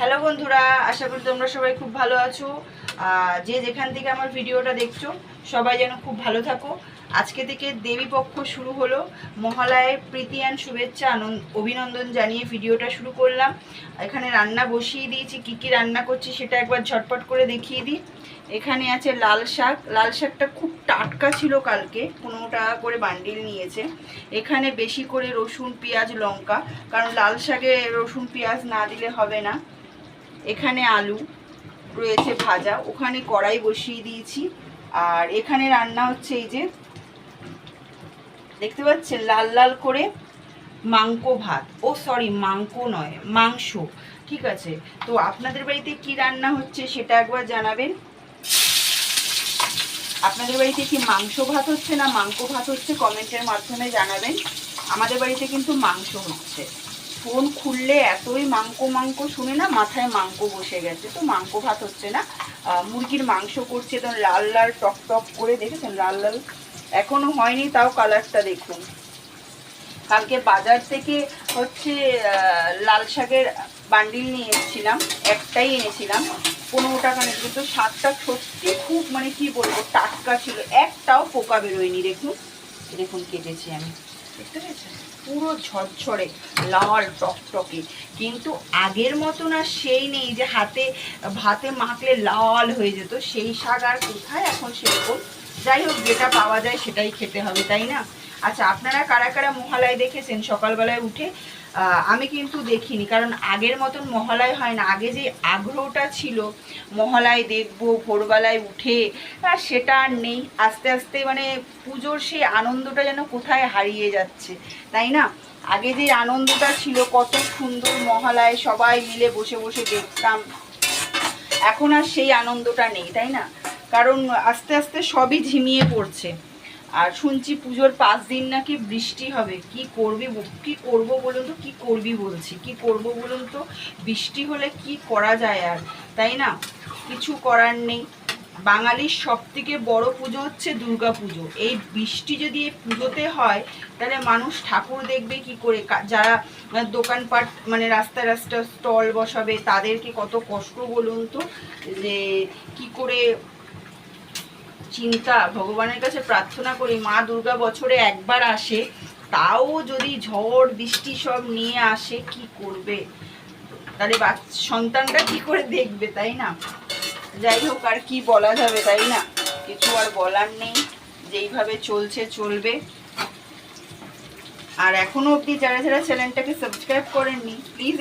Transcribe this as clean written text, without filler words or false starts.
Hello বন্ধুরা, আশা করি তোমরা সবাই খুব ভালো আছো। যে যেখান থেকে আমার ভিডিওটা দেখছো সবাই যেন খুব ভালো থাকো। আজকে থেকে দেবীপক্ষ শুরু হলো। মহালয়ের প্রীতি অ্যান্ড শুভেচ্ছা অভিনন্দন জানিয়ে ভিডিওটা শুরু করলাম। এখানে রান্না বসিয়ে দিয়েছি। কি কি রান্না করছি সেটা একবার ঝটপট করে দেখিয়ে দিই। এখানে আছে লাল শাক। লাল শাকটা খুব টাটকা ছিল, কালকে 15 টাকা করে বান্ডিল নিয়েছে। এখানে বেশি করে রসুন, পেঁয়াজ, লঙ্কা, কারণ লাল শাকে রসুন পেঁয়াজ না দিলে হবে না। এখানে আলু রয়েছে ভাজা, ওখানে কড়াই বসিয়ে দিয়েছি। আর এখানে রান্না হচ্ছে, এই যে দেখতে পাচ্ছেন লাল লাল করে মাংকো ভাত, ও সরি মাংকো নয়, মাংস। ঠিক আছে, তো আপনাদের বাড়িতে কি রান্না হচ্ছে সেটা একবার জানাবেন। আপনাদের বাড়িতে কি মাংস ভাত হচ্ছে না মাংকো ভাত হচ্ছে কমেন্টের মাধ্যমে জানাবেন। আমাদের বাড়িতে কিন্তু মাংস হচ্ছে। ফোন খুললে এতই মাংকো মাংকো শুনে না মাথায় মাংকো বসে গেছে, তো মাংকো ভাত হচ্ছে না, মুরগির মাংস করছে। তো লাল লাল টক টক করে দেখেছেন, লাল লাল এখনো হয়নি, তাও কালারটা দেখুন। কালকে বাজার থেকে হচ্ছে লাল শাকের বান্ডিল নিয়ে এসেছিলাম, একটাই এনেছিলাম, 15 টাকা নিয়েছিল। তো শাকটা সত্যি খুব মানে কি বলবো টাটকা ছিল, একটাও পোকা বেরোয়নি। দেখুন দেখুন কেটেছি আমি, দেখতে পেয়েছেন, পুরো ঝরঝরে লাল টকটকে। কিন্তু আগের মতো না সেই নেই যে ভাতে মাখলে লাল হয়ে যেত, সেই শাক আর কোথায় এখন সেরকম। যাই হোক, যেটা পাওয়া যায় সেটাই খেতে হবে, তাই না? আচ্ছা, আপনারা কারা কারা মহালয় দেখেছেন সকালবেলায় উঠে? আমি কিন্তু দেখিনি, কারণ আগের মতন মহালয় হয় না। আগে যে আগ্রহটা ছিল মহালয় দেখবো ভোরবেলায় উঠে, সেটা আর নেই। আস্তে আস্তে মানে পুজোর সেই আনন্দটা যেন কোথায় হারিয়ে যাচ্ছে, তাই না? আগে যে আনন্দটা ছিল, কত সুন্দর মহালয়, সবাই মিলে বসে বসে দেখতাম, এখন আর সেই আনন্দটা নেই, তাই না? কারণ আস্তে আস্তে সবই ঝিমিয়ে পড়ছে। আর শুনছি পুজোর 5 দিন নাকি বৃষ্টি হবে। কি করবো বলুন তো, কি করবি বলছি, কি করব বলুন তো? বৃষ্টি হলে কি করা যায় আর, তাই না? কিছু করার নেই। বাঙালির সব থেকে বড় পুজো হচ্ছে দুর্গা পুজো। এই বৃষ্টি যদি এই পুজোতে হয়, তাহলে মানুষ ঠাকুর দেখবে কি করে? যারা দোকানপাট মানে রাস্তায় রাস্তায় স্টল বসাবে, তাদেরকে কত কষ্ট বলুন তো, যে কি করে চিন্তা। ভগবানের কাছে প্রার্থনা করি মা দুর্গা বছরে একবার আসে, তাও যদি ঝড় বৃষ্টি সব নিয়ে আসে, কি করবে তাহলে? সন্তানরা কি করে দেখবে, তাই না? যাই হোক, আর কি বলা যাবে, তাই না? কিছু আর বলার নেই, যেইভাবে চলছে চলবে। আর এখনো অবধি যারা যারা চ্যানেলটাকে সাবস্ক্রাইব করেননি, প্লিজ